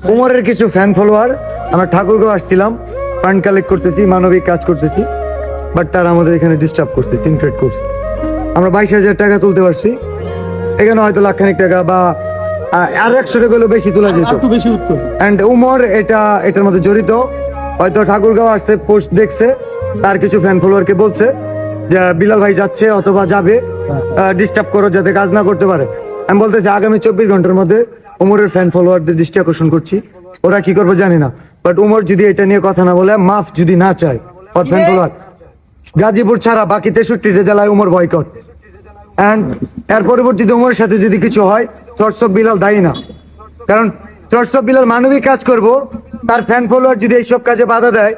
উমরের কিছু fan follower, আমরা ঠাকুরগাঁও আসছিলাম, ফান্ড কালেক্ট করতেছি, মানবিক কাজ করতেছি, বাট তারা আমাদের এখানে ডিস্টার্ব করছে, সিনক্রেট করছে। আমরা 22,000 টাকা তুলতে পারছি, এখানে হয়তো লাখখানিক টাকা বা আর 100 টাকা হলেও বেশি তোলা যেত। একটু বেশি উত্তর। অ্যান্ড উমর এটার মধ্যে জড়িত, হয়তো ঠাকুরগাঁও আসছে, পোস্ট দেখছে, তার কিছু ফ্যান ফলোয়ারকে বলছে যে বিলাল ভাই যাচ্ছে অথবা যাবে, ডিস্টার্ব করো যাতে কাজ না করতে পারে। আমি বলতেছি আগামী 24 ঘন্টার মধ্যে উমরের ফ্যান ফলোয়ারদের দৃষ্টি আকর্ষণ করছি, ওরা কি করবে জানি না, বাট উমর যদি এটা নিয়ে কথা না বলে, মাফ যদি না চায় ওর ফ্যান ফলোয়ার, গাজীপুর ছাড়া বাকি 63টা জেলায় উমর বয়কট। অ্যান্ড এর পরবর্তীতে উমরের সাথে যদি কিছু হয়, থটস অফ বিলাল দায়ী না, কারণ থটস অফ বিলাল মানবিক কাজ করব, তার ফ্যান ফলোয়ার যদি এইসব কাজে বাধা দেয়,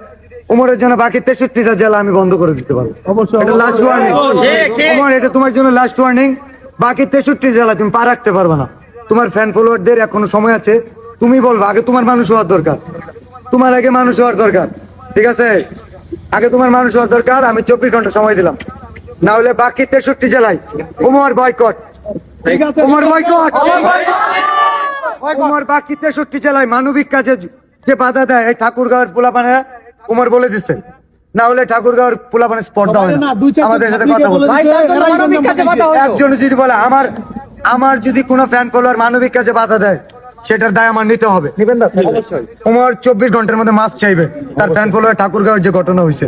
উমরের জন্য বাকি 63টা জেলা আমি বন্ধ করে দিতে পারবো। এটা লাস্ট ওয়ার্নিং উমর, এটা তোমার জন্য লাস্ট ওয়ার্নিং। বাকি 63 জেলা তুমি পা রাখতে পারবে না। তোমার ফ্যান ফলোয়ারদের এখনো সময় আছে, তুমি বলবা, আগে তোমার মানুষ হওয়ার দরকার, তোমার আগে মানুষ হওয়ার দরকার, ঠিক আছে? আগে তোমার মানুষ হওয়ার দরকার। আমি 24 ঘন্টা সময় দিলাম, না হলে বাকি 63 জেলায় উমর বয়কট, উমর বয়কট, উমর বাকি 63 জেলায় মানবিক কাজে যে বাধা দেয়, এই ঠাকুরগাঁওয়ের পোলাপানে উমর বলে দিচ্ছে, না হলে ঠাকুরগাঁওয়ের পোলাপানে স্পট দাও না। আমাদের সাথে কথা বল, একজন যদি বলে আমার যদি কোনো ফ্যান ফলোয়ার মানবিক কাজে বাধা দেয়, সেটার দায় আমার নিতে হবে। উমর 24 ঘন্টার মধ্যে মাফ চাইবে, তার ফ্যান ফলোয়ার ঠাকুরগাঁওয়ের যে ঘটনা হয়েছে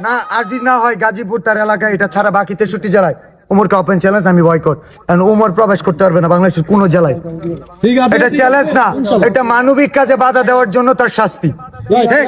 না, আর যদি না হয় গাজীপুর তার এলাকায়, এটা ছাড়া বাকি 63 জেলায় উমরকে ওপেন চ্যালেঞ্জ, আমি বয়কট। কারণ উমর প্রবেশ করতে পারবে না বাংলাদেশের কোনো জেলায়। ঠিক আছে, এটা চ্যালেঞ্জ না, এটা মানবিক কাজে বাধা দেওয়ার জন্য তার শাস্তি। ঠিক।